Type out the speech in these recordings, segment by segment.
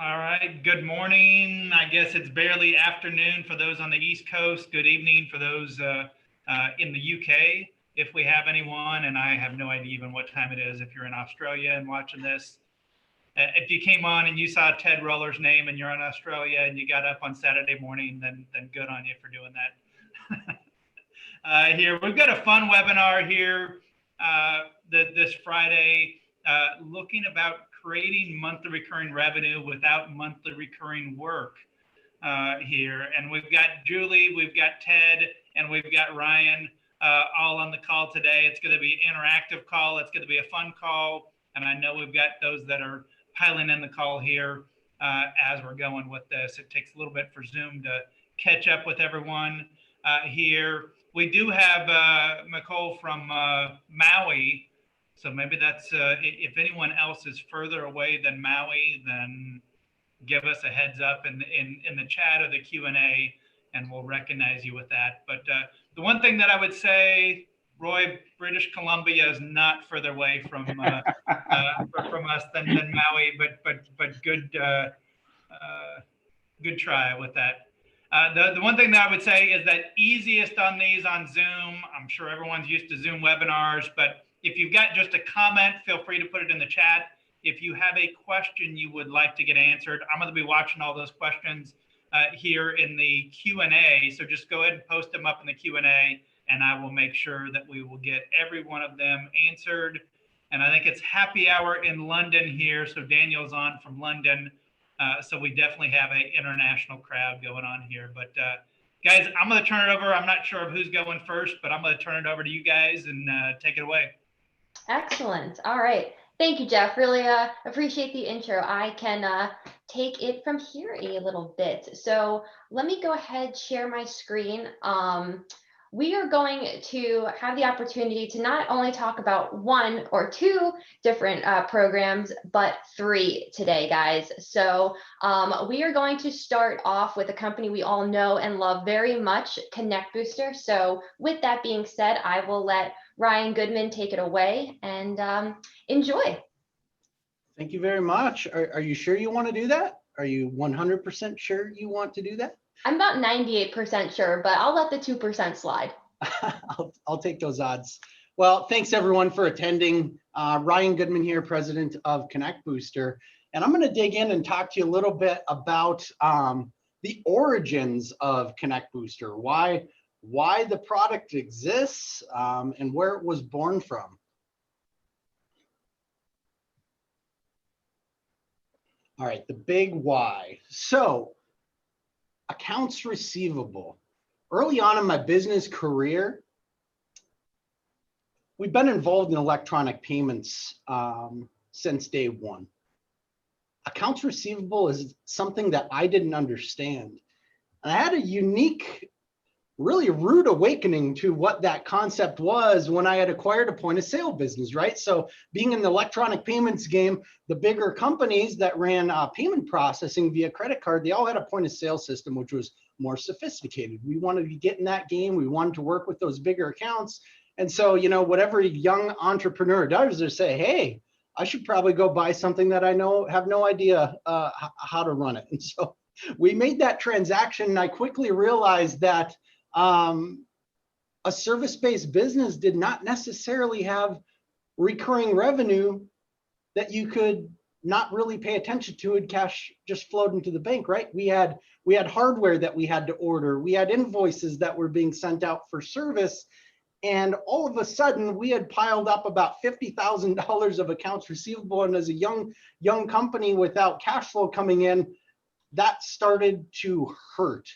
All right, good morning. I guess it's barely afternoon for those on the East Coast. Good evening for those in the UK, if we have anyone. And I have no idea even what time it is if you're in Australia and watching this. If you came on and you saw Ted Roller's name and you're in Australia and you got up on Saturday morning, then good on you for doing that. Here, we've got a fun webinar here this Friday, looking about creating monthly recurring revenue without monthly recurring work here. And we've got Julie, we've got Ted, and we've got Ryan all on the call today. It's going to be an interactive call. It's going to be a fun call. And I know we've got those that are piling in the call here as we're going with this. It takes a little bit for Zoom to catch up with everyone here. We do have Nicole from Maui. So maybe that's, if anyone else is further away than Maui, then give us a heads up in the chat or the Q&A, and we'll recognize you with that. But the one thing that I would say, Roy, British Columbia is not further away from us than Maui, but good good try with that. The one thing that I would say is that easiest on these on Zoom. I'm sure everyone's used to Zoom webinars, but if you've got just a comment, feel free to put it in the chat. If you have a question you would like to get answered, I'm going to be watching all those questions here in the Q&A. So just go ahead and post them up in the Q&A, and I will make sure that we will get every one of them answered. And I think it's happy hour in London here. So Daniel's on from London. So we definitely have an international crowd going on here. But guys, I'm going to turn it over. I'm not sure of who's going first, but I'm going to turn it over to you guys and take it away. Excellent. All right. Thank you, Jeff. Really appreciate the intro. I can take it from here a little bit. So let me go ahead, share my screen. We are going to have the opportunity to not only talk about one or two different programs, but three today, guys. So we are going to start off with a company we all know and love very much, ConnectBooster. So with that being said, I will let Ryan Goodman take it away and enjoy. Thank you very much. Are you sure you want to do that? Are you 100% sure you want to do that? I'm about 98% sure, but I'll let the 2% slide. I'll take those odds. Well, thanks everyone for attending. Ryan Goodman here, president of ConnectBooster. And I'm going to dig in and talk to you a little bit about the origins of ConnectBooster, why the product exists, and where it was born from. All right, the big why. So, accounts receivable. Early on in my business career, we've been involved in electronic payments since day one. Accounts receivable is something that I didn't understand. And I had a unique, really rude awakening to what that concept was when I had acquired a point of sale business, right? So being in the electronic payments game, the bigger companies that ran payment processing via credit card, they all had a point of sale system, which was more sophisticated. We wanted to get in that game. We wanted to work with those bigger accounts. And so, you know, whatever young entrepreneur does is say, hey, I should probably go buy something that I have no idea how to run it. And so we made that transaction, and I quickly realized that a service-based business did not necessarily have recurring revenue that you could not really pay attention to, and cash just flowed into the bank, right? We had hardware that we had to order. We had invoices that were being sent out for service. And all of a sudden we had piled up about $50,000 of accounts receivable. And as a young company without cash flow coming in, that started to hurt.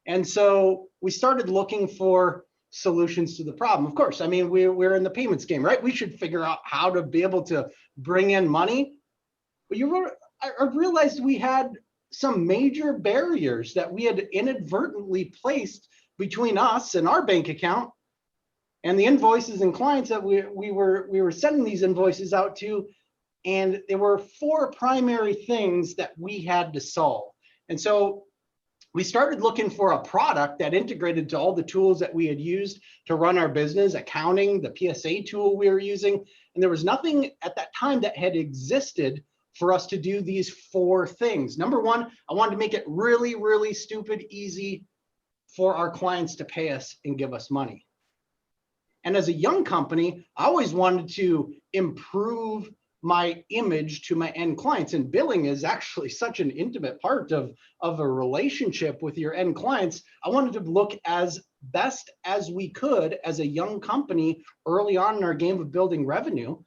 And so we started looking for solutions to the problem. Of course, I mean, we're in the payments game, right? We should figure out how to be able to bring in money. But I realized we had some major barriers that we had inadvertently placed between us and our bank account and the invoices and clients that we were sending these invoices out to. And there were four primary things that we had to solve. And so we started looking for a product that integrated to all the tools that we had used to run our business, accounting, the PSA tool we were using. And there was nothing at that time that had existed for us to do these 4 things. Number one, I wanted to make it really, really stupid easy for our clients to pay us and give us money. And as a young company, I always wanted to improve my image to my end clients. And billing is actually such an intimate part of a relationship with your end clients. I wanted to look as best as we could as a young company early on in our game of building revenue.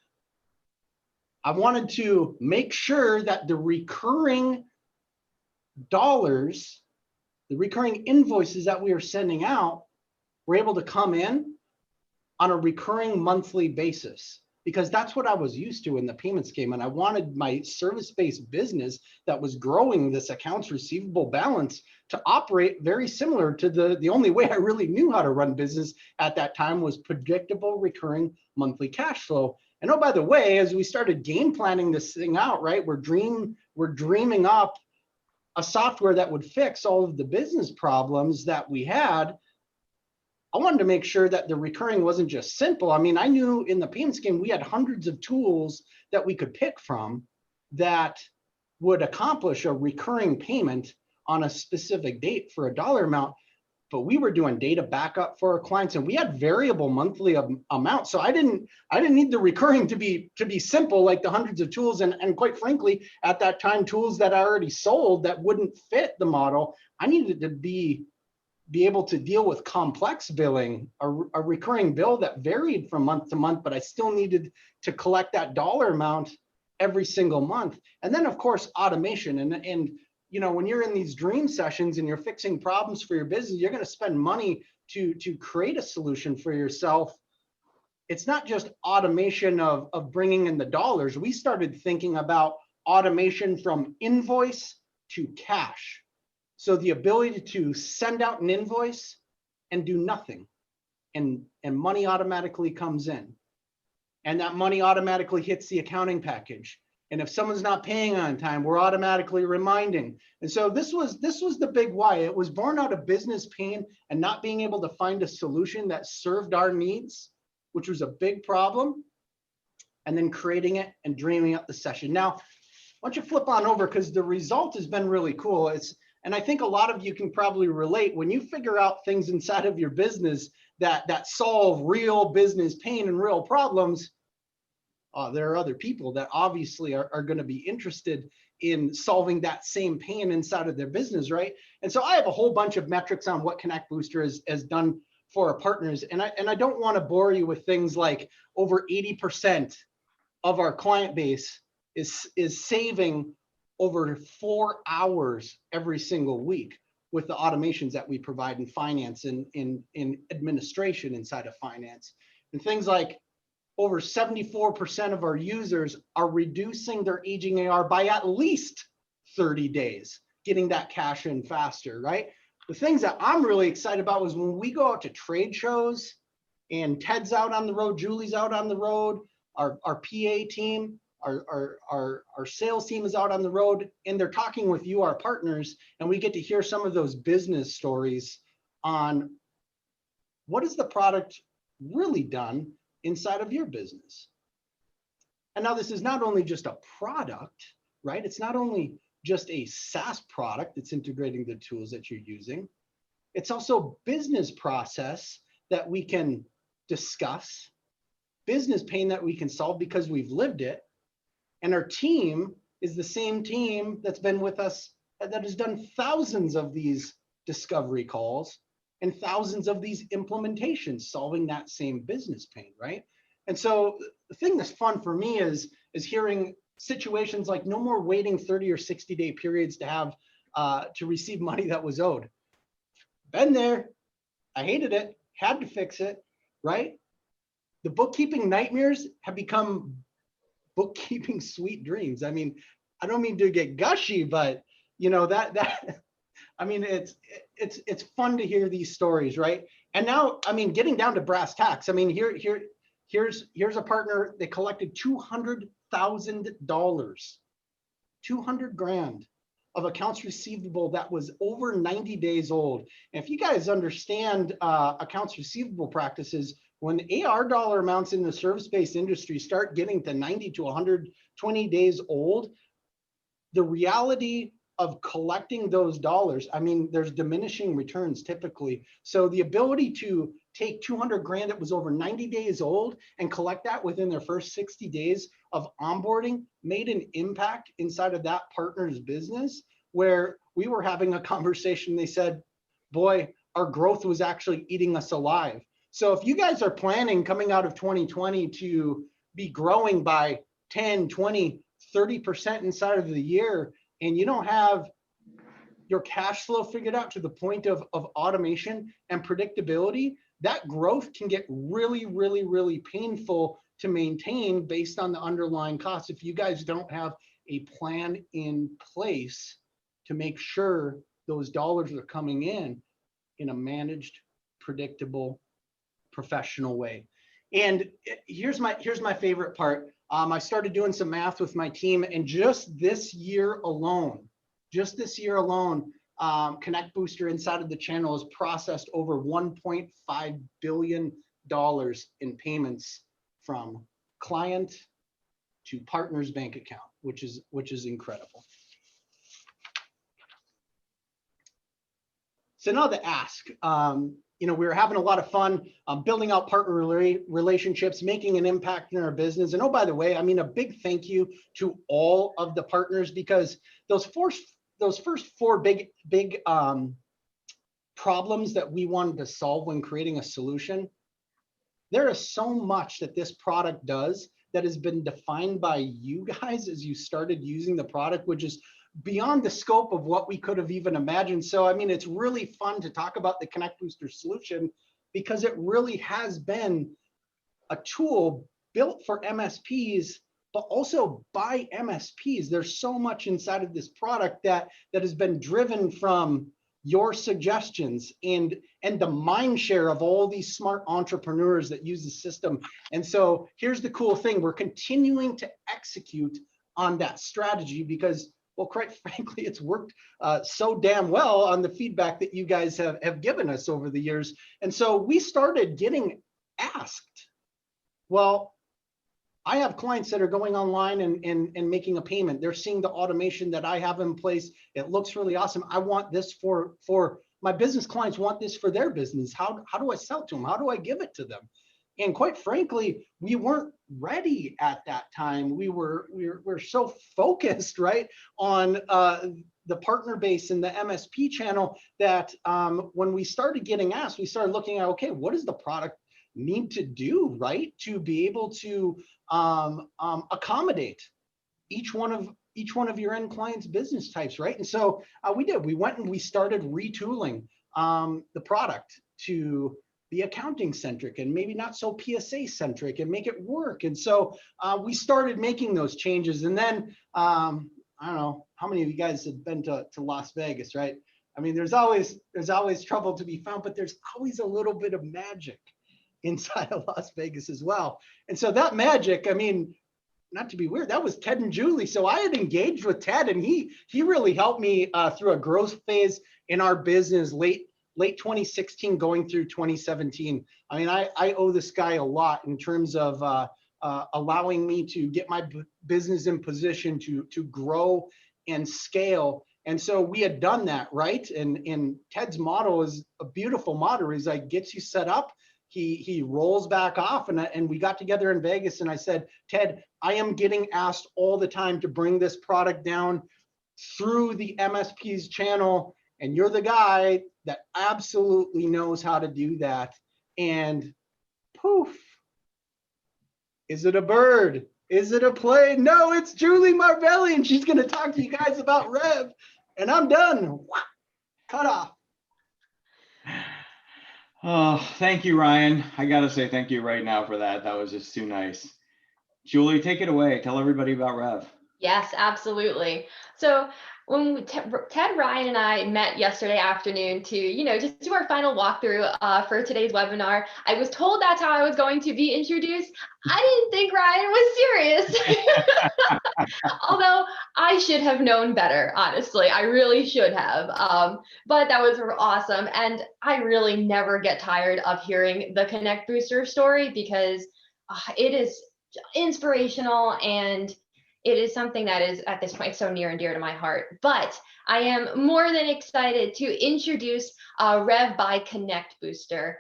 I wanted to make sure that the recurring dollars, the recurring invoices that we are sending out, were able to come in on a recurring monthly basis, because that's what I was used to in the payments game. And I wanted my service-based business that was growing this accounts receivable balance to operate very similar to the only way I really knew how to run business at that time was predictable recurring monthly cash flow. And oh, by the way, as we started game planning this thing out, right, we're dreaming up a software that would fix all of the business problems that we had. I wanted to make sure that the recurring wasn't just simple. I mean, I knew in the payments game, we had hundreds of tools that we could pick from that would accomplish a recurring payment on a specific date for a dollar amount. But we were doing data backup for our clients, and we had variable monthly amounts. So I didn't need the recurring to be simple, like the hundreds of tools. And quite frankly, at that time, tools that I already sold that wouldn't fit the model. I needed to be able to deal with complex billing, a recurring bill that varied from month to month, but I still needed to collect that dollar amount every single month. And then of course, automation. And you know, when you're in these dream sessions and you're fixing problems for your business, you're going to spend money to create a solution for yourself. It's not just automation of bringing in the dollars. We started thinking about automation from invoice to cash. So the ability to send out an invoice and do nothing, and money automatically comes in. And that money automatically hits the accounting package. And if someone's not paying on time, we're automatically reminding. And so this was the big why. It was born out of business pain and not being able to find a solution that served our needs, which was a big problem, and then creating it and dreaming up the session. Now, why don't you flip on over, because the result has been really cool. And I think a lot of you can probably relate when you figure out things inside of your business that solve real business pain and real problems. There are other people that obviously are going to be interested in solving that same pain inside of their business, right? And so I have a whole bunch of metrics on what ConnectBooster has done for our partners. And I don't want to bore you with things like over 80% of our client base is saving over 4 hours every single week with the automations that we provide in finance and in administration inside of finance. And things like over 74% of our users are reducing their aging AR by at least 30 days, getting that cash in faster, right? The things that I'm really excited about was when we go out to trade shows and Ted's out on the road, Julie's out on the road, our PA team, our sales team is out on the road, and they're talking with you, our partners, and we get to hear some of those business stories on what has the product really done inside of your business. And now this is not only just a product, right? It's not only just a SaaS product that's integrating the tools that you're using. It's also business process that we can discuss, business pain that we can solve because we've lived it. And our team is the same team that's been with us, that has done thousands of these discovery calls and thousands of these implementations, solving that same business pain, right? And so the thing that's fun for me is hearing situations like no more waiting 30 or 60-day periods to have to receive money that was owed. Been there, I hated it, had to fix it, right? The bookkeeping nightmares have become bookkeeping sweet dreams. I mean, I don't mean to get gushy, but you know, that I mean, it's fun to hear these stories, right? And now, I mean, getting down to brass tacks. I mean, here's a partner. They collected $200,000, 200 grand of accounts receivable that was over 90 days old. And if you guys understand accounts receivable practices, when AR dollar amounts in the service-based industry start getting to 90 to 120 days old, the reality of collecting those dollars, I mean, there's diminishing returns typically. So the ability to take 200 grand that was over 90 days old and collect that within their first 60 days of onboarding made an impact inside of that partner's business, where we were having a conversation. They said, boy, our growth was actually eating us alive. So if you guys are planning coming out of 2020 to be growing by 10, 20, 30% inside of the year, and you don't have your cash flow figured out to the point of automation and predictability, that growth can get really, really, really painful to maintain based on the underlying costs if you guys don't have a plan in place to make sure those dollars are coming in a managed, predictable, professional way. And here's my favorite part. I started doing some math with my team, and just this year alone, ConnectBooster inside of the channel has processed over $1.5 billion in payments from client to partner's bank account, which is incredible. So now the ask. We were having a lot of fun building out partner relationships, making an impact in our business. And oh, by the way, I mean, a big thank you to all of the partners, because those first four big problems that we wanted to solve when creating a solution, there is so much that this product does that has been defined by you guys as you started using the product, which is beyond the scope of what we could have even imagined. So, I mean, it's really fun to talk about the ConnectBooster solution because it really has been a tool built for MSPs, but also by MSPs. There's so much inside of this product that has been driven from your suggestions and the mind share of all these smart entrepreneurs that use the system. And so here's the cool thing. We're continuing to execute on that strategy because, well, quite frankly, it's worked so damn well on the feedback that you guys have given us over the years. And so we started getting asked, well, I have clients that are going online and making a payment. They're seeing the automation that I have in place. It looks really awesome. I want this for my business clients, want this for their business. How do I sell to them? How do I give it to them? And quite frankly, we weren't ready at that time. We were so focused, right, on the partner base and the MSP channel that when we started getting asked, we started looking at, okay, what does the product need to do, right, to be able to accommodate each one of your end clients' business types, right? And so we went and we started retooling the product to be accounting centric and maybe not so PSA centric and make it work. And so we started making those changes. And then I don't know how many of you guys have been to Las Vegas, right? I mean, there's always trouble to be found, but there's always a little bit of magic inside of Las Vegas as well. And so that magic, I mean, not to be weird, that was Ted and Julie. So I had engaged with Ted, and he really helped me through a growth phase in our business late 2016 going through 2017. I mean, I owe this guy a lot in terms of allowing me to get my business in position to grow and scale. And so we had done that, right? And Ted's model is a beautiful model. He's like, gets you set up, he rolls back off, and we got together in Vegas, and I said, Ted, I am getting asked all the time to bring this product down through the MSP's channel, and you're the guy that absolutely knows how to do that. And poof, is it a bird? Is it a plane? No, it's Julie Marvelli, and she's going to talk to you guys about Rev. And I'm done. Cut off. Oh, thank you, Ryan. I got to say thank you right now for that. That was just too nice. Julie, take it away. Tell everybody about Rev. Yes, absolutely. So when Ted, Ryan, and I met yesterday afternoon to, just do our final walkthrough for today's webinar, I was told that's how I was going to be introduced. I didn't think Ryan was serious. Although I should have known better, honestly. I really should have. But that was awesome. And I really never get tired of hearing the ConnectBooster story because it is inspirational, and it is something that is at this point so near and dear to my heart. But I am more than excited to introduce Rev by ConnectBooster.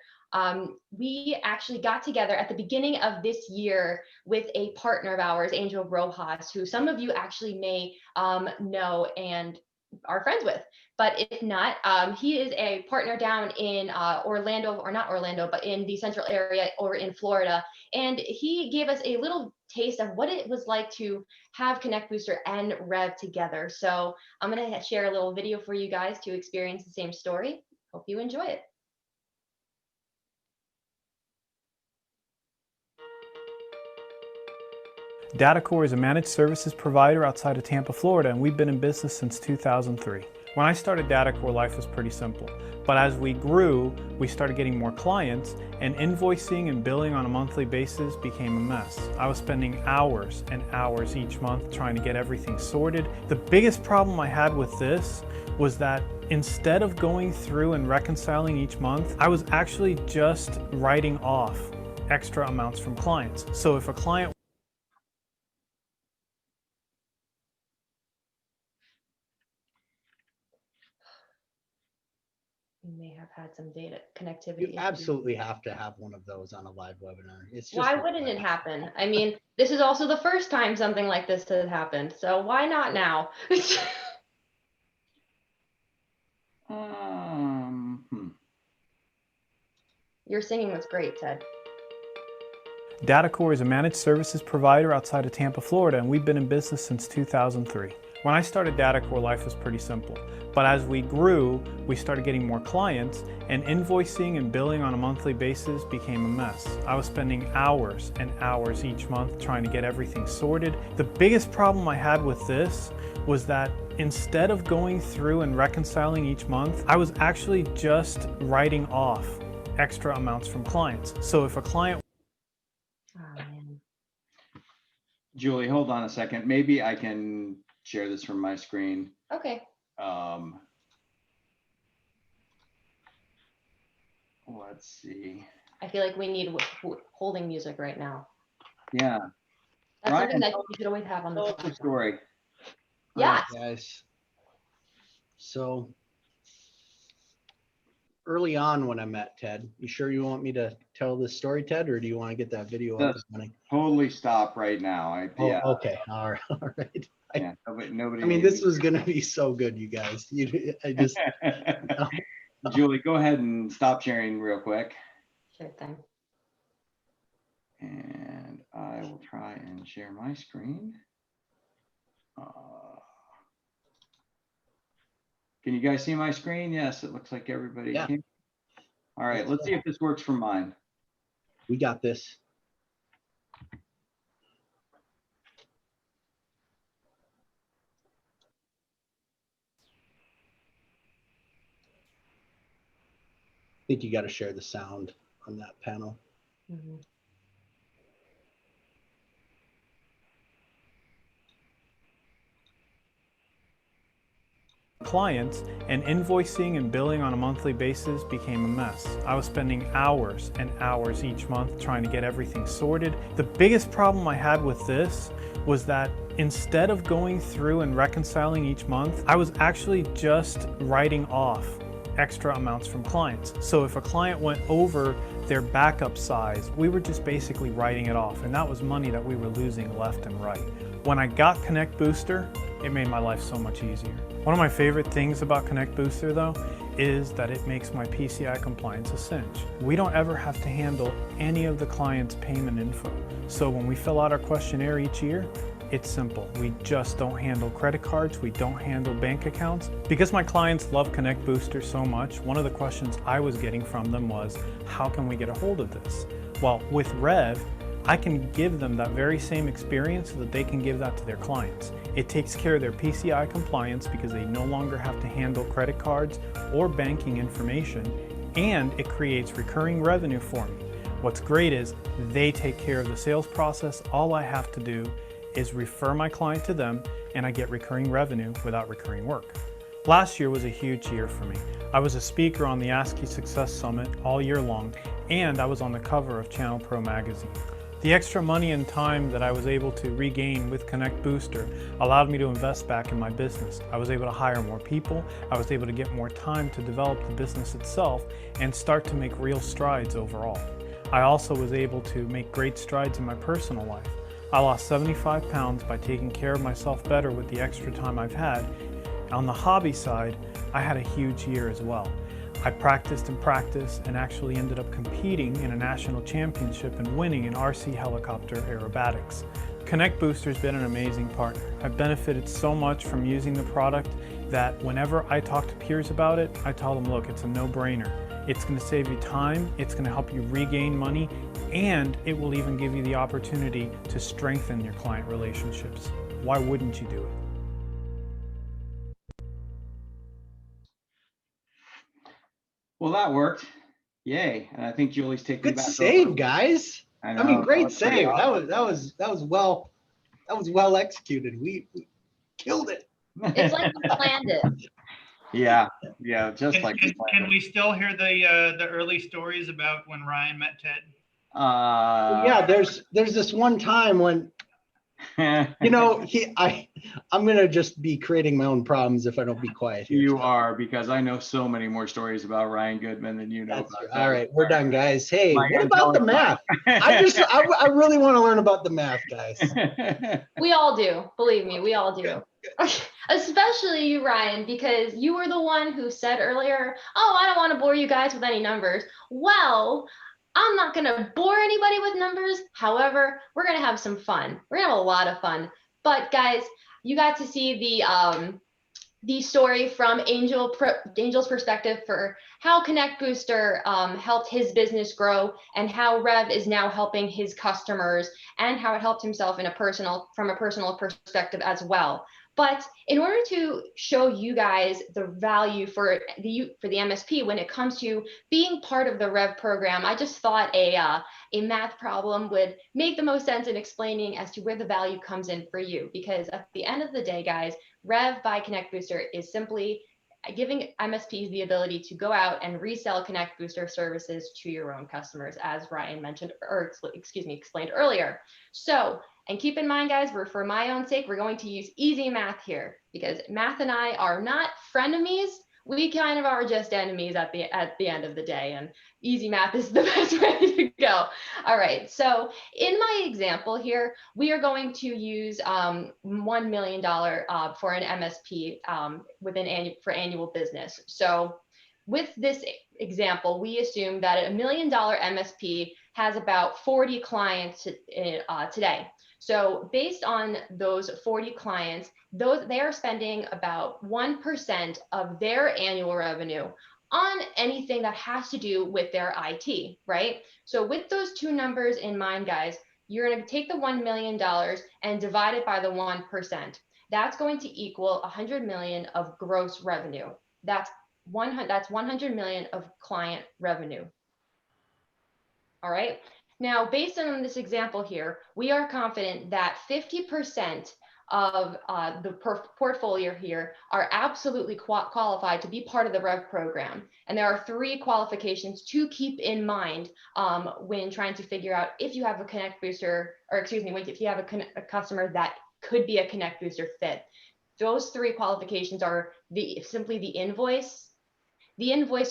We actually got together at the beginning of this year with a partner of ours, Angel Rojas, who some of you actually may know and are friends with. But if not, he is a partner down in Orlando, or not Orlando, but in the central area or in Florida. And he gave us a little taste of what it was like to have ConnectBooster and Rev together. So I'm going to share a little video for you guys to experience the same story. Hope you enjoy it. DataCore is a managed services provider outside of Tampa, Florida, and we've been in business since 2003. When I started DataCore, life was pretty simple. But as we grew, we started getting more clients, and invoicing and billing on a monthly basis became a mess. I was spending hours and hours each month trying to get everything sorted. The biggest problem I had with this was that instead of going through and reconciling each month, I was actually just writing off extra amounts from clients. So if a client We may have had some data connectivity You issues. absolutely have to have one of those on a live webinar. It's just Why wouldn't it happen? I mean, this is also the first time something like this has happened, so why not now? Your singing was great, Ted. DataCore is a managed services provider outside of Tampa, Florida, and we've been in business since 2003. When I started DataCore, life was pretty simple. But as we grew, we started getting more clients, and invoicing and billing on a monthly basis became a mess. I was spending hours and hours each month trying to get everything sorted. The biggest problem I had with this was that instead of going through and reconciling each month, I was actually just writing off extra amounts from clients. So if a client Oh, man. Julie, hold on a second. Maybe I can share this from my screen. Okay. Let's see. I feel like we need holding music right now. Yeah. That's Ryan, something that you should always have on the Tell us the platform. story. All right, Yes. guys. So early on when I met Ted, you sure you want me to tell this story, Ted, or do you want to get that video up and Just running? Totally stop right now. Yeah. Okay. All right. All right. Yeah. Nobody. I mean, this was going to be so good, you guys. I just, Julie, go ahead and stop sharing real quick. Sure thing. And I will try and share my screen. Can you guys see my screen? Yes, it looks like everybody Yeah. can. All right, let's see if this works from mine. we got this. I think you got to share the sound on that panel. Mm-hmm. clients, and invoicing and billing on a monthly basis became a mess. I was spending hours and hours each month trying to get everything sorted. The biggest problem I had with this was that instead of going through and reconciling each month, I was actually just writing off extra amounts from clients. So if a client went over their backup size, we were just basically writing it off, and that was money that we were losing left and right. When I got ConnectBooster, it made my life so much easier. One of my favorite things about ConnectBooster though is that it makes my PCI compliance a cinch. We don't ever have to handle any of the client's payment info. So when we fill out our questionnaire each year, it's simple. We just don't handle credit cards. We don't handle bank accounts. Because my clients love ConnectBooster so much, one of the questions I was getting from them was, how can we get a hold of this? Well, with Rev, I can give them that very same experience so that they can give that to their clients. It takes care of their PCI compliance because they no longer have to handle credit cards or banking information, and it creates recurring revenue for me. What's great is they take care of the sales process. All I have to do is refer my client to them, and I get recurring revenue without recurring work. Last year was a huge year for me. I was a speaker on the ASCII Success Summit all year long, and I was on the cover of Channel Pro magazine. The extra money and time that I was able to regain with ConnectBooster allowed me to invest back in my business. I was able to hire more people, I was able to get more time to develop the business itself and start to make real strides overall. I also was able to make great strides in my personal life. I lost 75 pounds by taking care of myself better with the extra time I've had. On the hobby side, I had a huge year as well. I practiced and actually ended up competing in a national championship and winning in RC helicopter aerobatics. ConnectBooster's been an amazing partner. I've benefited so much from using the product that whenever I talk to peers about it, I tell them, look, it's a no-brainer. It's going to save you time, it's going to help you regain money, and it will even give you the opportunity to strengthen your client relationships. Why wouldn't you do it? Well, that worked. Yay. And I think Julie's taking Good back save, over. guys. I I mean, know, great that was pretty save. awesome. That was well executed. We killed it. It's like we planned it. Yeah, just Can, like can, can we still hear the early stories about when Ryan met Ted? Yeah, there's this one time when, you know, I'm gonna just be creating my own problems if I don't be quiet here. You are, because I know so many more stories about Ryan Goodman than you know. That's about true. that. All right, we're done, guys. Hey, Am I what gonna about tell the it? math? I really want to learn about the math, guys. We all do. Believe me, we all do. Especially you, Ryan, because you were the one who said earlier, oh, I don't want to bore you guys with any numbers. Well, I'm not going to bore anybody with numbers. However, we're going to have some fun. We're going to have a lot of fun. But guys, you got to see the story from Angel's perspective for how ConnectBooster helped his business grow and how Rev is now helping his customers and how it helped himself from a personal perspective as well. But in order to show you guys the value for the MSP when it comes to being part of the Rev program, I just thought a math problem would make the most sense in explaining as to where the value comes in for you. Because at the end of the day, guys, Rev by ConnectBooster is simply giving MSPs the ability to go out and resell ConnectBooster services to your own customers, as Ryan mentioned, or explained earlier. So, and keep in mind, guys, for my own sake, we're going to use easy math here because math and I are not frenemies. We kind of are just enemies at the end of the day, and easy math is the best way to go. All right, so in my example here, we are going to use $1 million for an MSP for annual business. So with this example, we assume that a $1 million MSP has about 40 clients today. So based on those 40 clients, they are spending about 1% of their annual revenue on anything that has to do with their IT, right? So with those two numbers in mind, guys, you're going to take the $1 million and divide it by the 1%. That's going to equal 100 million of gross revenue. That's 100 million of client revenue. All right. Now, based on this example here, we are confident that 50% of the portfolio here are absolutely qualified to be part of the Rev program. And there are 3 qualifications to keep in mind when trying to figure out if you have a ConnectBooster, or excuse me, if you have a customer that could be a ConnectBooster fit. Those 3 qualifications are simply the invoice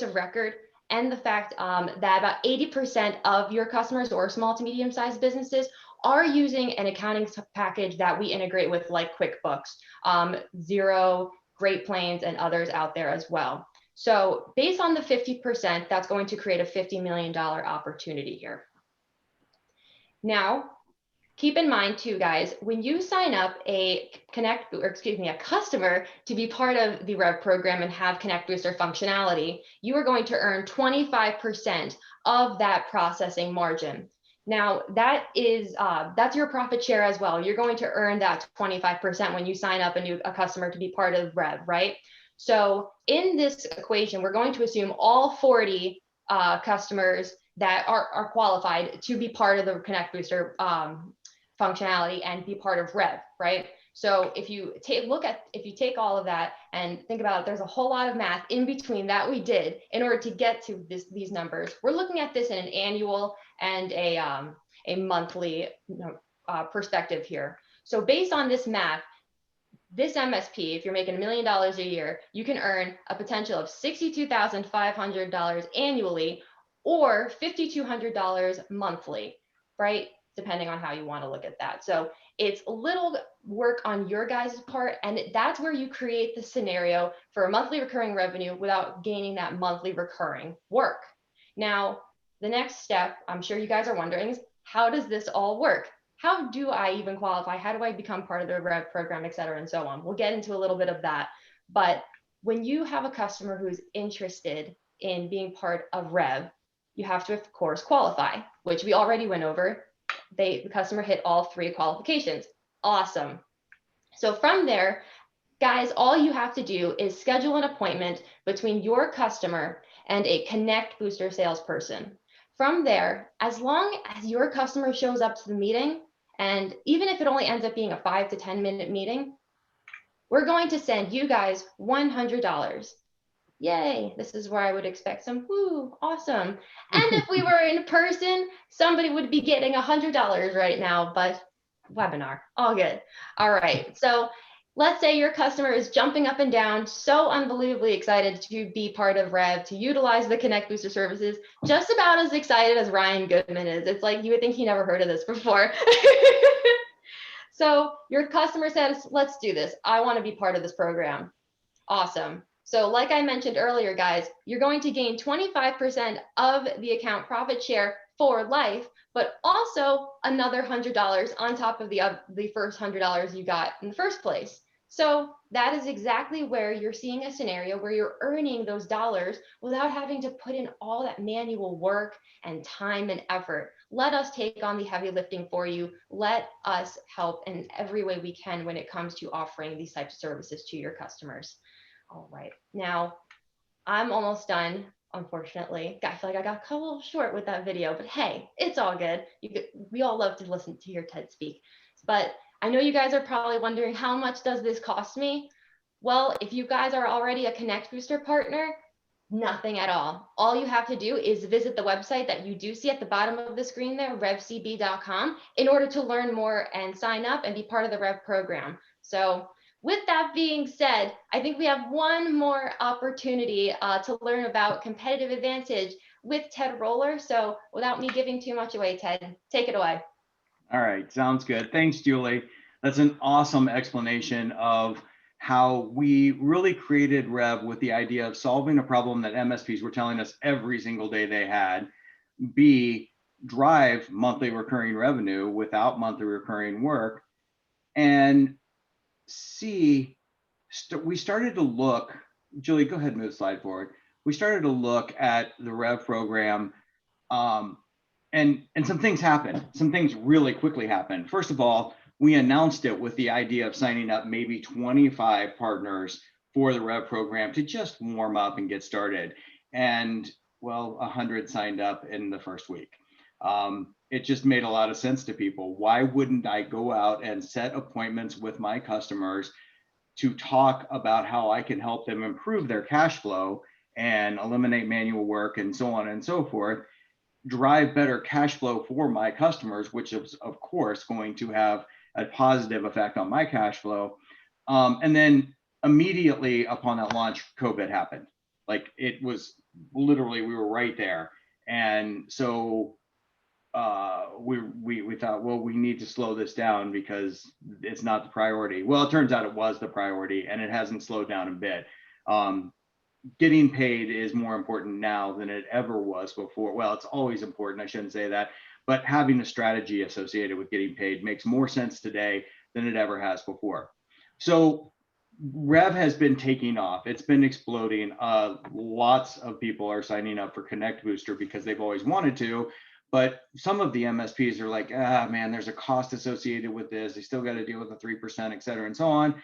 of record, and the fact that about 80% of your customers or small to medium-sized businesses are using an accounting package that we integrate with, like QuickBooks, Xero, Great Plains, and others out there as well. So based on the 50%, that's going to create a $50 million opportunity here. Now, keep in mind too, guys, when you sign up a customer to be part of the Rev program and have ConnectBooster functionality, you are going to earn 25% of that processing margin. Now, that's your profit share as well. You're going to earn that 25% when you sign up a customer to be part of Rev, right? So in this equation, we're going to assume all 40 customers that are qualified to be part of the ConnectBooster functionality and be part of Rev, right? So if you take all of that and think about it, there's a whole lot of math in between that we did in order to get to these numbers. We're looking at this in an annual and a monthly perspective here. So based on this math, this MSP, if you're making $1 million a year, you can earn a potential of $62,500 annually or $5,200 monthly, right? Depending on how you want to look at that. So it's a little work on your guys' part, and that's where you create the scenario for a monthly recurring revenue without gaining that monthly recurring work. Now, the next step, I'm sure you guys are wondering, is how does this all work? How do I even qualify? How do I become part of the Rev program, et cetera, and so on? We'll get into a little bit of that. But when you have a customer who's interested in being part of Rev, you have to, of course, qualify, which we already went over. The customer hit all 3 qualifications. Awesome. So from there, guys, all you have to do is schedule an appointment between your customer and a ConnectBooster salesperson. From there, as long as your customer shows up to the meeting, and even if it only ends up being a 5 to 10 minute meeting, we're going to send you guys $100. Yay, this is where I would expect some, woo, awesome. And if we were in person, somebody would be getting $100 right now, but webinar, all good. All right, so let's say your customer is jumping up and down, so unbelievably excited to be part of Rev, to utilize the ConnectBooster services, just about as excited as Ryan Goodman is. It's like you would think he never heard of this before. So your customer says, let's do this. I want to be part of this program. Awesome. So like I mentioned earlier, guys, you're going to gain 25% of the account profit share for life, but also another $100 on top of the first $100 you got in the first place. So that is exactly where you're seeing a scenario where you're earning those dollars without having to put in all that manual work and time and effort. Let us take on the heavy lifting for you. Let us help in every way we can when it comes to offering these types of services to your customers. All right, now I'm almost done, unfortunately. I feel like I got a little short with that video, but hey, it's all good. We all love to listen to your TED speak. But I know you guys are probably wondering, how much does this cost me? Well, if you guys are already a ConnectBooster partner, nothing at all. All you have to do is visit the website that you do see at the bottom of the screen there, revcb.com, in order to learn more and sign up and be part of the Rev program. So with that being said, I think we have one more opportunity to learn about competitive advantage with Ted Roller. So without me giving too much away, Ted, take it away. All right, sounds good. Thanks, Julie. That's an awesome explanation of how we really created Rev with the idea of solving a problem that MSPs were telling us every single day they had. B, drive monthly recurring revenue without monthly recurring work. And C, we started to look, Julie, go ahead and move the slide forward. We started to look at the Rev program, and some things happened. Some things really quickly happened. First of all, we announced it with the idea of signing up maybe 25 partners for the Rev program to just warm up and get started. And well, 100 signed up in the first week. It just made a lot of sense to people. Why wouldn't I go out and set appointments with my customers to talk about how I can help them improve their cash flow and eliminate manual work and so on and so forth, drive better cash flow for my customers, which is of course going to have a positive effect on my cash flow. And then immediately upon that launch, COVID happened. Like it was literally, we were right there. And so we thought, well, we need to slow this down because it's not the priority. Well, it turns out it was the priority and it hasn't slowed down a bit. Getting paid is more important now than it ever was before. Well, it's always important, I shouldn't say that, but having a strategy associated with getting paid makes more sense today than it ever has before. So Rev has been taking off. It's been exploding. Lots of people are signing up for ConnectBooster because they've always wanted to, but some of the MSPs are like, man, there's a cost associated with this. They still got to deal with the 3%, et cetera, and so on.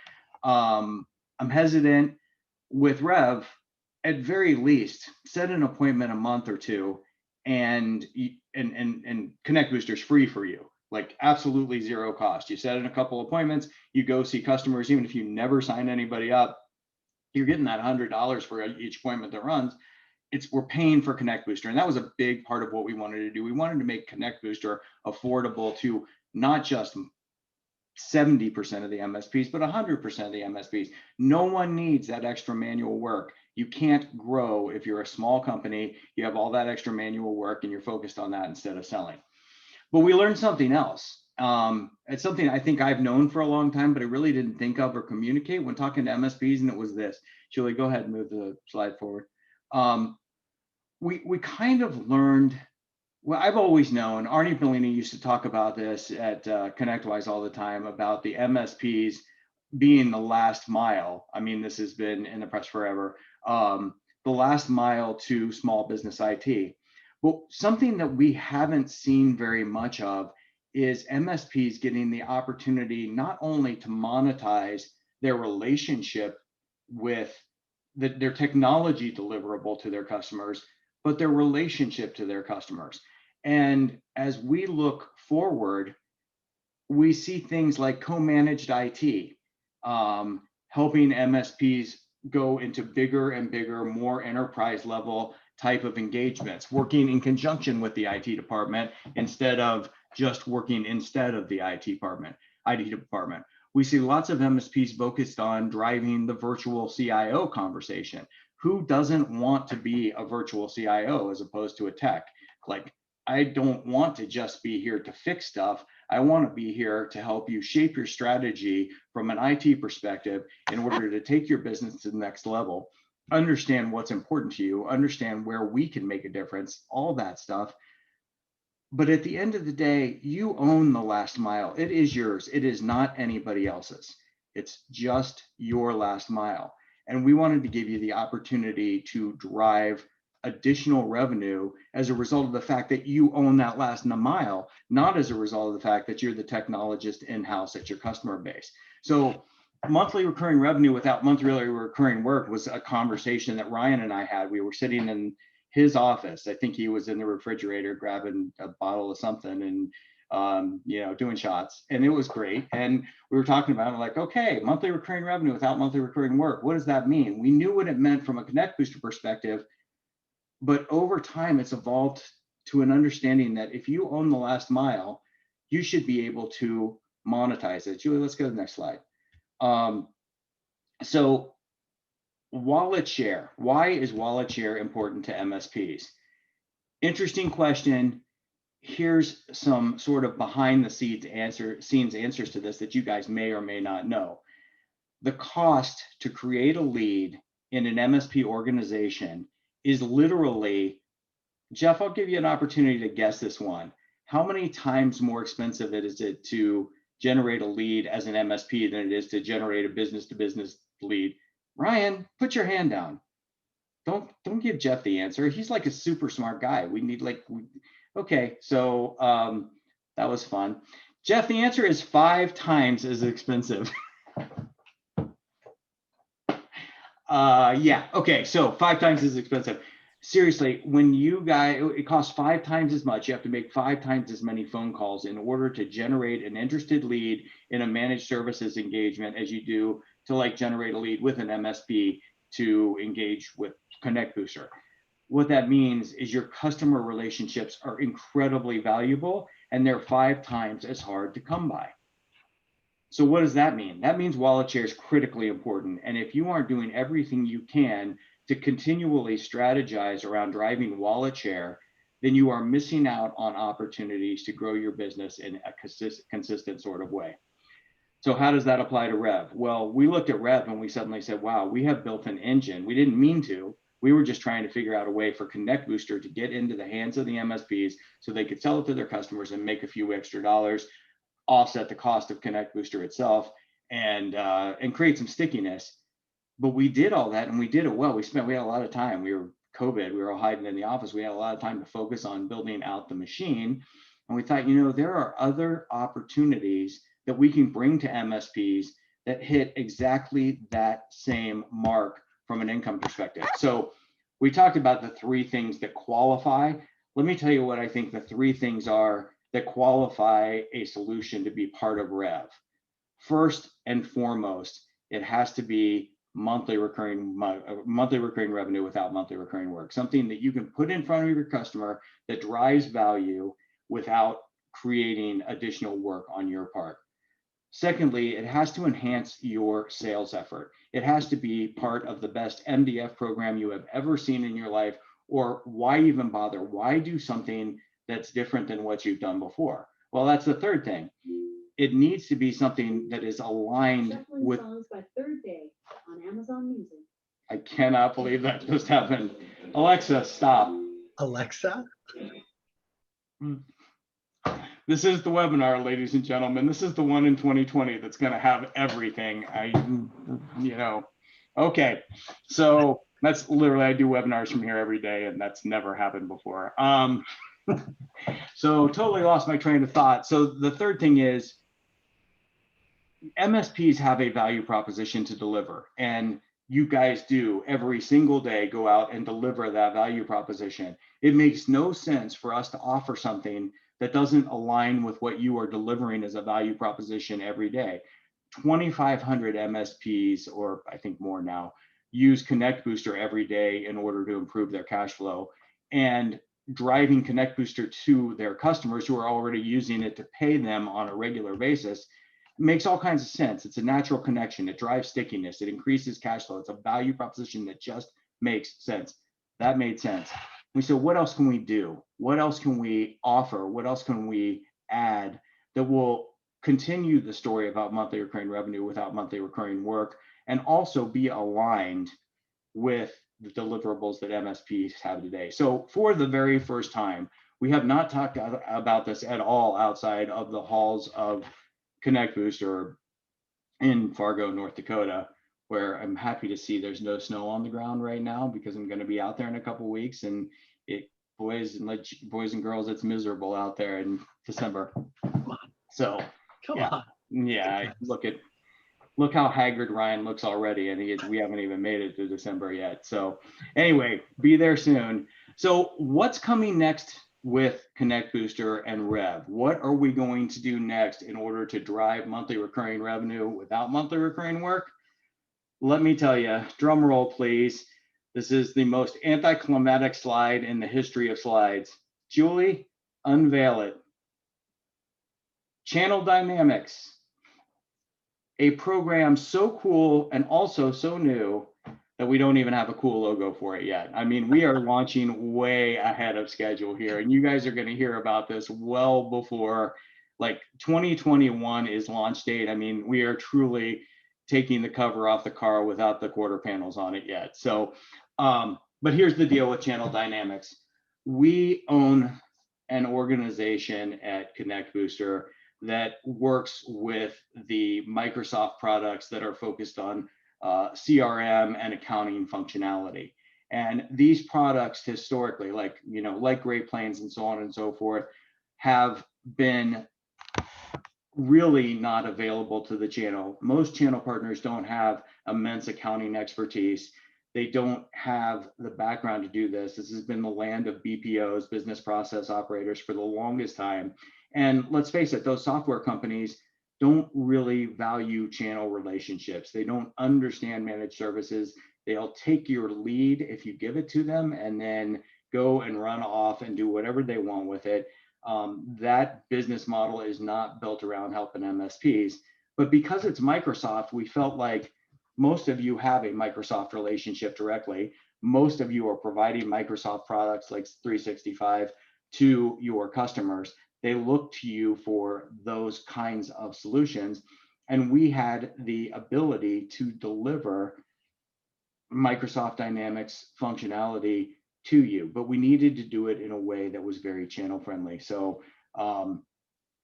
I'm hesitant. With Rev, at very least, set an appointment a month or two, and ConnectBooster is free for you, like absolutely zero cost. You set in a couple appointments, you go see customers, even if you never sign anybody up, you're getting that $100 for each appointment that runs. we're paying for ConnectBooster. And that was a big part of what we wanted to do. We wanted to make ConnectBooster affordable to not just 70% of the MSPs, but 100% of the MSPs. No one needs that extra manual work. You can't grow if you're a small company, you have all that extra manual work and you're focused on that instead of selling. But we learned something else. It's something I think I've known for a long time, but I really didn't think of or communicate when talking to MSPs, and it was this. Julie, go ahead and move the slide forward. We kind of learned, well, I've always known, Arnie Bellini used to talk about this at ConnectWise all the time, about the MSPs being the last mile. I mean, this has been in the press forever. The last mile to small business IT. But something that we haven't seen very much of is MSPs getting the opportunity not only to monetize their relationship with their technology deliverable to their customers, but their relationship to their customers. And as we look forward, we see things like co-managed IT, helping MSPs go into bigger and bigger, more enterprise level type of engagements, working in conjunction with the IT department instead of just working instead of the IT department. We see lots of MSPs focused on driving the virtual CIO conversation. Who doesn't want to be a virtual CIO as opposed to a tech? Like, I don't want to just be here to fix stuff. I want to be here to help you shape your strategy from an IT perspective in order to take your business to the next level, understand what's important to you, understand where we can make a difference, all that stuff. But at the end of the day, you own the last mile. It is yours. It is not anybody else's. It's just your last mile. And we wanted to give you the opportunity to drive additional revenue as a result of the fact that you own that last mile, not as a result of the fact that you're the technologist in-house at your customer base. So monthly recurring revenue without monthly recurring work was a conversation that Ryan and I had. We were sitting in his office. I think he was in the refrigerator grabbing a bottle of something and doing shots, and it was great. And we were talking about it, like, okay, monthly recurring revenue without monthly recurring work, what does that mean? We knew what it meant from a ConnectBooster perspective, but over time it's evolved to an understanding that if you own the last mile, you should be able to monetize it. Julie, let's go to the next slide. So wallet share. Why is wallet share important to MSPs? Interesting question. Here's some sort of behind the scenes answers to this that you guys may or may not know. The cost to create a lead in an MSP organization is literally, Jeff, I'll give you an opportunity to guess this one. How many times more expensive is it to generate a lead as an MSP than it is to generate a business-to-business lead? Ryan, put your hand down. Don't give Jeff the answer. He's like a super smart guy. We need okay, so that was fun. Jeff, the answer is 5 times as expensive. Yeah, okay, so 5 times as expensive. Seriously, when it costs 5 times as much. You have to make 5 times as many phone calls in order to generate an interested lead in a managed services engagement as you do to generate a lead with an MSP to engage with ConnectBooster. What that means is your customer relationships are incredibly valuable and they're 5 times as hard to come by. So what does that mean? That means wallet share is critically important. And if you aren't doing everything you can to continually strategize around driving wallet share, then you are missing out on opportunities to grow your business in a consistent sort of way. So how does that apply to Rev? Well, we looked at Rev and we suddenly said, wow, we have built an engine. We didn't mean to. We were just trying to figure out a way for ConnectBooster to get into the hands of the MSPs so they could sell it to their customers and make a few extra dollars, offset the cost of ConnectBooster itself, and create some stickiness. But we did all that and we did it well. We had a lot of time. We were COVID. We were all hiding in the office. We had a lot of time to focus on building out the machine. And we thought, there are other opportunities that we can bring to MSPs that hit exactly that same mark from an income perspective. So we talked about the 3 things that qualify. Let me tell you what I think the 3 things are that qualify a solution to be part of Rev. First and foremost, it has to be monthly recurring revenue without monthly recurring work, something that you can put in front of your customer that drives value without creating additional work on your part. Secondly, it has to enhance your sales effort. It has to be part of the best MDF program you have ever seen in your life, or why even bother? Why do something that's different than what you've done before? Well, that's the third thing. It needs to be something that is aligned with songs by Third Day on Amazon Music. I cannot believe that just happened. Alexa, stop. Alexa? This is the webinar, ladies and gentlemen. This is the one in 2020 that's going to have everything. Okay. So that's literally, I do webinars from here every day, and that's never happened before. So totally lost my train of thought. So the third thing is MSPs have a value proposition to deliver, and you guys do every single day go out and deliver that value proposition. It makes no sense for us to offer something that doesn't align with what you are delivering as a value proposition every day. 2,500 MSPs, or I think more now, use ConnectBooster every day in order to improve their cash flow, and driving ConnectBooster to their customers who are already using it to pay them on a regular basis makes all kinds of sense. It's a natural connection. It drives stickiness. It increases cash flow. It's a value proposition that just makes sense. That made sense. We said, what else can we do? What else can we offer? What else can we add that will continue the story about monthly recurring revenue without monthly recurring work, and also be aligned with the deliverables that MSPs have today? So for the very first time, we have not talked about this at all outside of the halls of ConnectBooster in Fargo, North Dakota, where I'm happy to see there's no snow on the ground right now, because I'm going to be out there in a couple of weeks, and boys and girls, it's miserable out there in December. So yeah, look how haggard Ryan looks already, and we haven't even made it to December yet. So anyway, be there soon. So what's coming next with ConnectBooster and Rev? What are we going to do next in order to drive monthly recurring revenue without monthly recurring work? Let me tell you, drum roll, please. This is the most anticlimactic slide in the history of slides. Julie, unveil it. Channel Dynamics, a program so cool and also so new that we don't even have a cool logo for it yet. I mean, we are launching way ahead of schedule here, and you guys are going to hear about this well before, like, 2021 is launch date. I mean, we are truly taking the cover off the car without the quarter panels on it yet. So, but here's the deal with Channel Dynamics. We own an organization at ConnectBooster that works with the Microsoft products that are focused on CRM and accounting functionality. And these products historically, like Great Plains and so on and so forth, have been really not available to the channel. Most channel partners don't have immense accounting expertise. They don't have the background to do this. This has been the land of BPOs, business process operators, for the longest time. And let's face it, those software companies don't really value channel relationships. They don't understand managed services. They'll take your lead if you give it to them, and then go and run off and do whatever they want with it. That business model is not built around helping MSPs. But because it's Microsoft, we felt like most of you have a Microsoft relationship directly. Most of you are providing Microsoft products like 365 to your customers. They look to you for those kinds of solutions. And we had the ability to deliver Microsoft Dynamics functionality to you, but we needed to do it in a way that was very channel friendly. So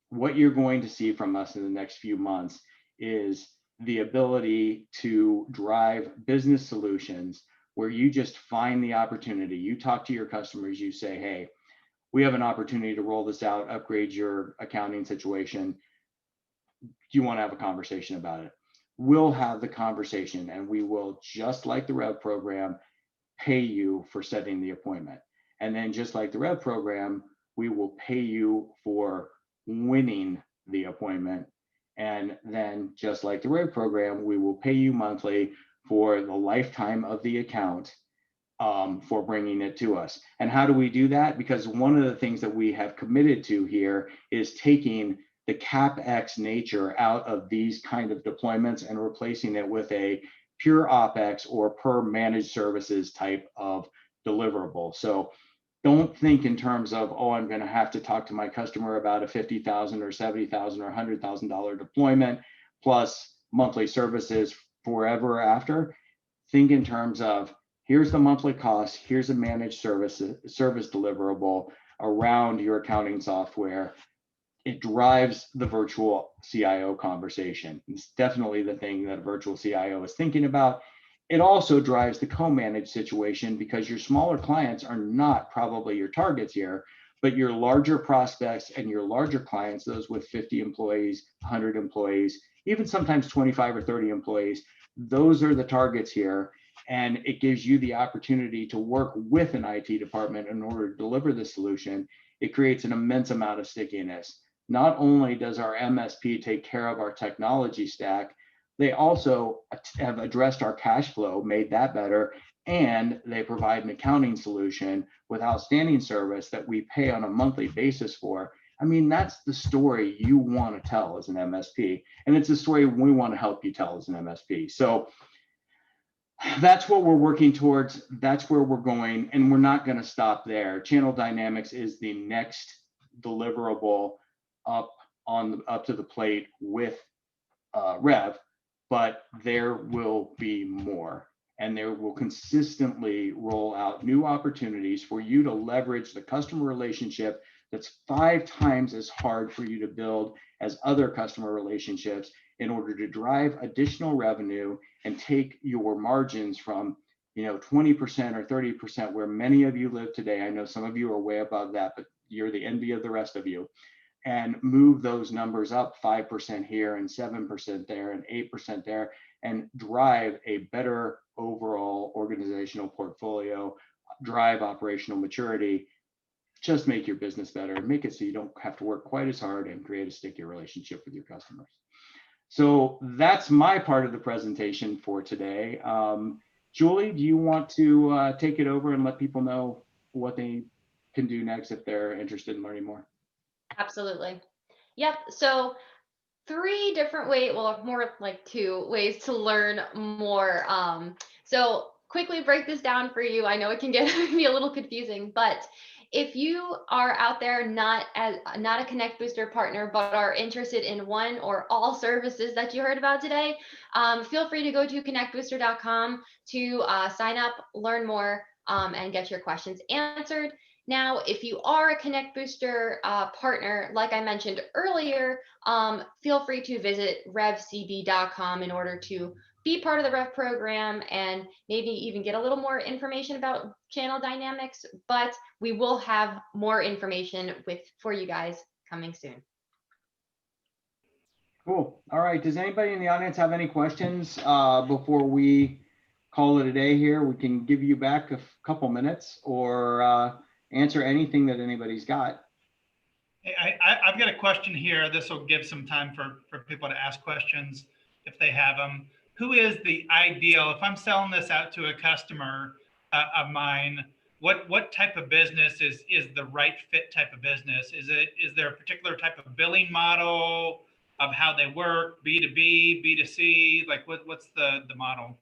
what you're going to see from us in the next few months is the ability to drive business solutions where you just find the opportunity. You talk to your customers, you say, hey, we have an opportunity to roll this out, upgrade your accounting situation. Do you want to have a conversation about it? We'll have the conversation, and we will, just like the Rev program, pay you for setting the appointment. And then just like the Rev program, we will pay you for winning the appointment. And then just like the Rev program, we will pay you monthly for the lifetime of the account for bringing it to us. And how do we do that? Because one of the things that we have committed to here is taking the CapEx nature out of these kind of deployments and replacing it with a pure OpEx or per managed services type of deliverable. So don't think in terms of, oh, I'm going to have to talk to my customer about a $50,000 or $70,000 or $100,000 deployment plus monthly services forever after. Think in terms of, here's the monthly cost, here's a managed service deliverable around your accounting software. It drives the virtual CIO conversation. It's definitely the thing that a virtual CIO is thinking about. It also drives the co-managed situation because your smaller clients are not probably your targets here, but your larger prospects and your larger clients, those with 50 employees, 100 employees, even sometimes 25 or 30 employees, those are the targets here. And it gives you the opportunity to work with an IT department in order to deliver the solution. It creates an immense amount of stickiness. Not only does our MSP take care of our technology stack, they also have addressed our cash flow, made that better, and they provide an accounting solution with outstanding service that we pay on a monthly basis for. I mean, that's the story you want to tell as an MSP, and it's the story we want to help you tell as an MSP. So that's what we're working towards. That's where we're going, and we're not going to stop there. Channel Dynamics is the next deliverable up to the plate with Rev, but there will be more, and there will consistently roll out new opportunities for you to leverage the customer relationship that's 5 times as hard for you to build as other customer relationships in order to drive additional revenue and take your margins from 20% or 30% where many of you live today. I know some of you are way above that, but you're the envy of the rest of you, and move those numbers up 5% here and 7% there and 8% there, and drive a better overall organizational portfolio, drive operational maturity, just make your business better, make it so you don't have to work quite as hard, and create a stickier relationship with your customers. So that's my part of the presentation for today. Julie, do you want to take it over and let people know what they can do next if they're interested in learning more? Absolutely. Yep. So 3 different ways, well, more like 2 ways to learn more. So quickly break this down for you. I know it can be a little confusing, but if you are out there not a ConnectBooster partner, but are interested in one or all services that you heard about today, feel free to go to connectbooster.com to sign up, learn more, and get your questions answered. Now, if you are a ConnectBooster partner, like I mentioned earlier, feel free to visit revcb.com in order to be part of the Rev program and maybe even get a little more information about Channel Dynamics, but we will have more information for you guys coming soon. Cool. All right. Does anybody in the audience have any questions before we call it a day here? We can give you back a couple minutes or answer anything that anybody's got. Hey, I've got a question here. This will give some time for people to ask questions if they have them. Who is the ideal, if I'm selling this out to a customer of mine, what type of business is the right fit type of business? Is there a particular type of billing model of how they work, B2B, B2C? Like what's the model?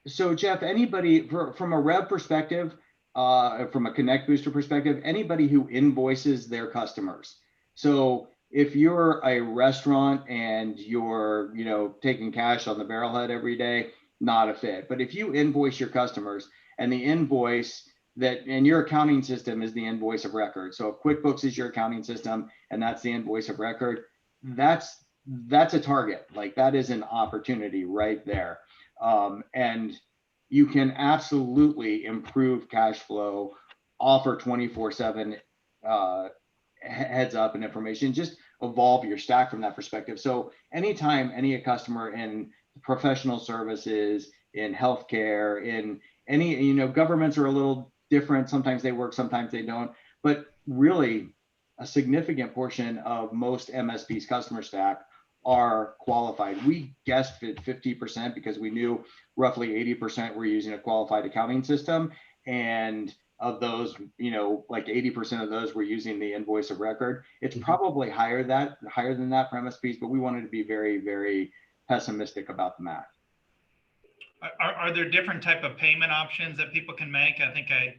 So Jeff, anybody from a Rev perspective, from a ConnectBooster perspective, anybody who invoices their customers. So if you're a restaurant and you're, taking cash on the barrelhead every day, not a fit. But if you invoice your customers and the invoice and your accounting system is the invoice of record. So if QuickBooks is your accounting system and that's the invoice of record, that's a target. Like that is an opportunity right there. And you can absolutely improve cash flow, offer 24/7 heads up and information, just evolve your stack from that perspective. So anytime any customer in professional services, in healthcare, in any, governments are a little different. Sometimes they work, sometimes they don't. But really, a significant portion of most MSP's customer stack are qualified. We guessed at 50% because we knew roughly 80% were using a qualified accounting system. And of those, like 80% of those were using the invoice of record. It's probably higher than that for MSPs, but we wanted to be very, very pessimistic about the math. Are there different type of payment options that people can make? I think I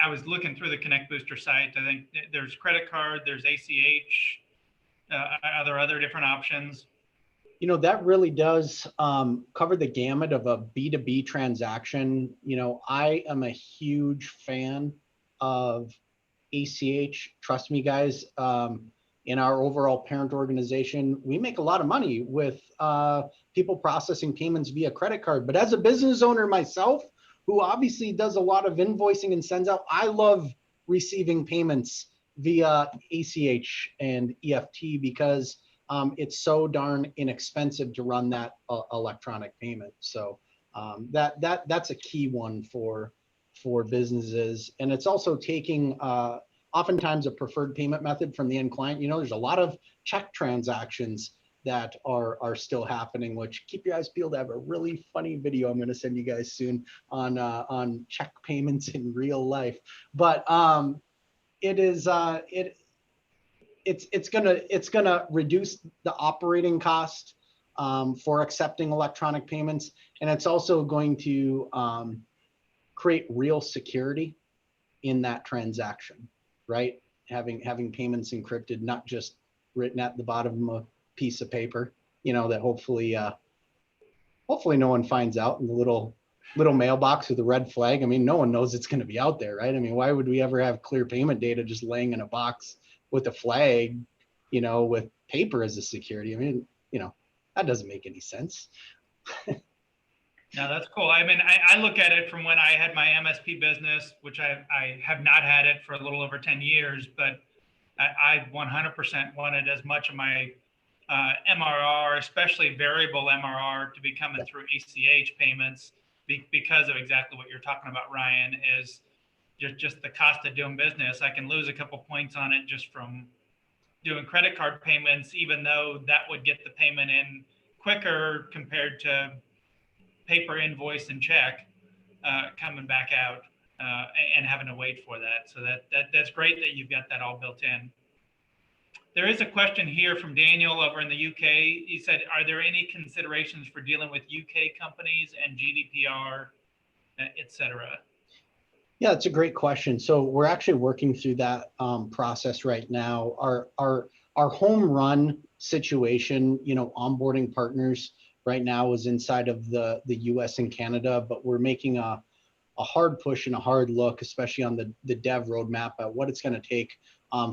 was looking through the ConnectBooster site. I think there's credit card, there's ACH. Are there other different options? That really does cover the gamut of a B2B transaction. I am a huge fan of ACH. Trust me, guys, in our overall parent organization, we make a lot of money with people processing payments via credit card. But as a business owner myself, who obviously does a lot of invoicing and sends out, I love receiving payments via ACH and EFT because it's so darn inexpensive to run that electronic payment. So that's a key one for businesses. And it's also taking oftentimes a preferred payment method from the end client. There's a lot of check transactions that are still happening, which keep your eyes peeled. I have a really funny video I'm going to send you guys soon on check payments in real life. But it's gonna reduce the operating cost for accepting electronic payments, and it's also going to create real security in that transaction, right? Having payments encrypted, not just written at the bottom of a piece of paper, that hopefully no one finds out in the little mailbox with a red flag. I mean, no one knows it's going to be out there, right? I mean, why would we ever have clear payment data just laying in a box with a flag, with paper as a security? I mean, that doesn't make any sense. No, that's cool. I mean, I look at it from when I had my MSP business, which I have not had it for a little over 10 years, but I 100% wanted as much of my MRR, especially variable MRR, to be coming through ACH payments because of exactly what you're talking about, Ryan, is just the cost of doing business. I can lose a couple points on it just from doing credit card payments, even though that would get the payment in quicker compared to paper invoice and check coming back out and having to wait for that. So that's great that you've got that all built in. There is a question here from Daniel over in the UK. He said, are there any considerations for dealing with UK companies and GDPR, et cetera? Yeah, it's a great question. So we're actually working through that process right now. Our home run situation, onboarding partners right now is inside of the US and Canada, but we're making a hard push and a hard look, especially on the dev roadmap at what it's going to take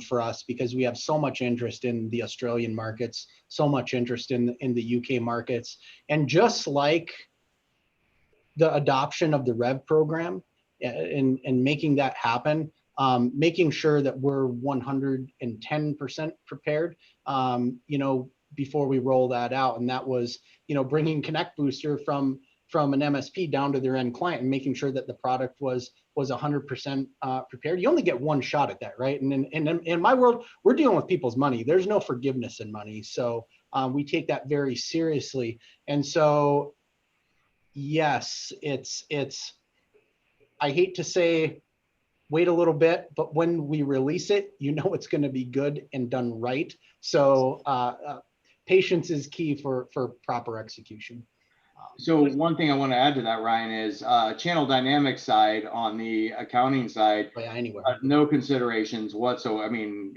for us, because we have so much interest in the Australian markets, so much interest in the UK markets. And just like the adoption of the REV program and making that happen, making sure that we're 110% prepared, before we roll that out. And that was, bringing ConnectBooster from an MSP down to their end client and making sure that the product was 100% prepared. You only get one shot at that, right? And in my world, we're dealing with people's money. There's no forgiveness in money. So we take that very seriously. And so, yes, it's, I hate to say, wait a little bit, but when we release it, it's going to be good and done right. So patience is key for proper execution. So one thing I want to add to that, Ryan, is channel dynamics side on the accounting side, no considerations whatsoever. I mean,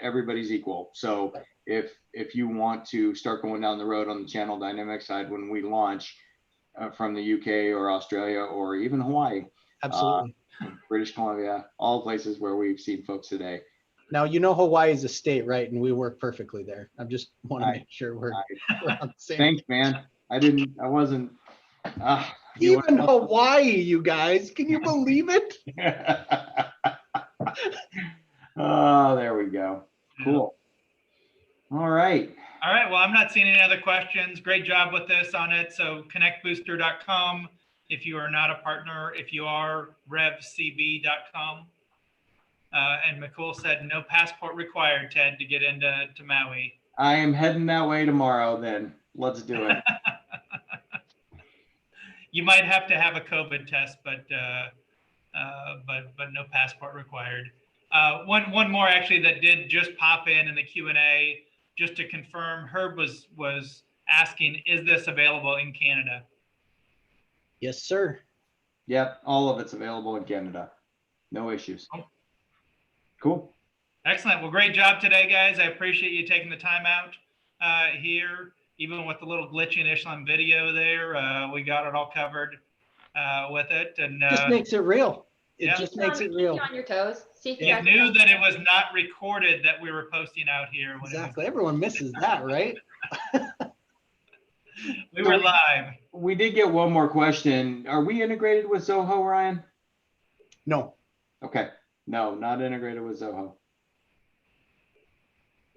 everybody's equal. So if you want to start going down the road on the channel dynamics side, when we launch from the UK or Australia or even Hawaii, absolutely, British Columbia, all places where we've seen folks today. Now, Hawaii is a state, right? And we work perfectly there. I just want to make sure we're on the same. Thanks, man. Even Hawaii, you guys, can you believe it? Oh, there we go. Cool. All right. All right. Well, I'm not seeing any other questions. Great job with this on it. So connectbooster.com. If you are not a partner, if you are, revcb.com. And McCool said, no passport required, Ted, to get into Maui. I am heading that way tomorrow then. Let's do it. You might have to have a COVID test, but no passport required. One more actually that did just pop in the Q&A, just to confirm. Herb was asking, is this available in Canada? Yes, sir. Yep, all of it's available in Canada. No issues. Cool. Excellent. Well, great job today, guys. I appreciate you taking the time out here, even with the little glitchy issue on video there. We got it all covered with it, and Just makes it real. It yeah. just makes it Keep real. you on your toes. See if you you guys knew that it was not recorded that we were posting out here. When Exactly. Everyone misses that, right? we were live. We did get one more question. Are we integrated with Zoho, Ryan? No. Okay. No, not integrated with Zoho.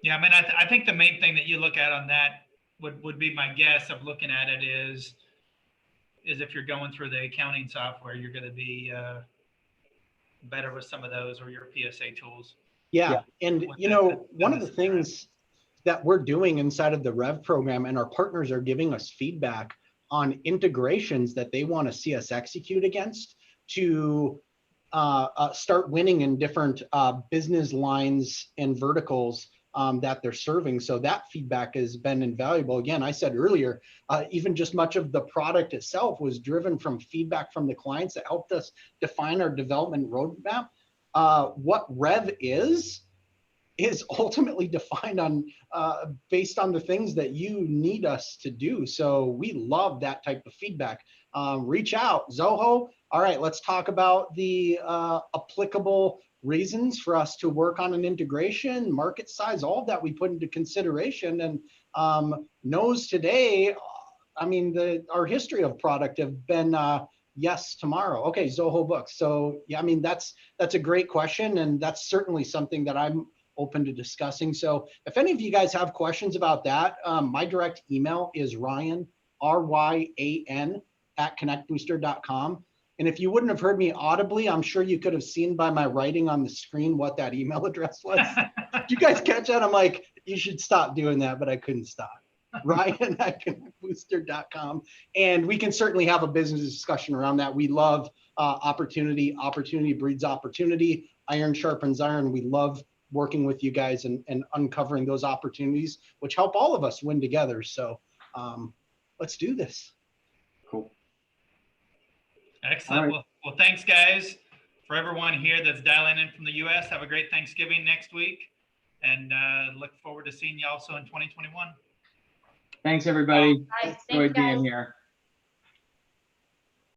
Yeah, I mean, I think the main thing that you look at on that would be my guess of looking at it is if you're going through the accounting software, you're going to be better with some of those or your PSA tools. Yeah. And, you know, one of the things that we're doing inside of the Rev program, and our partners are giving us feedback on integrations that they want to see us execute against to start winning in different business lines and verticals that they're serving. So that feedback has been invaluable. Again, I said earlier, even just much of the product itself was driven from feedback from the clients that helped us define our development roadmap. What Rev is ultimately defined on based on the things that you need us to do. So we love that type of feedback. Reach out, Zoho. All right, let's talk about the applicable reasons for us to work on an integration, market size, all of that we put into consideration. And knows today, I mean, our history of product have been yes tomorrow. Okay, Zoho Books. So yeah, I mean, that's a great question, and that's certainly something that I'm open to discussing. So if any of you guys have questions about that, my direct email is Ryan, RYAN @connectbooster.com. And if you wouldn't have heard me audibly, I'm sure you could have seen by my writing on the screen what that email address was. Did you guys catch that? I'm like, you should stop doing that, but I couldn't stop. Ryan @connectbooster.com. And we can certainly have a business discussion around that. We love opportunity. Opportunity breeds opportunity. Iron sharpens iron. We love working with you guys and uncovering those opportunities, which help all of us win together. So let's do this. Cool. Excellent. Right. Well, thanks, guys. For everyone here that's dialing in from the U.S., have a great Thanksgiving next week, and look forward to seeing you also in 2021. Thanks, everybody. Bye. Enjoyed being here.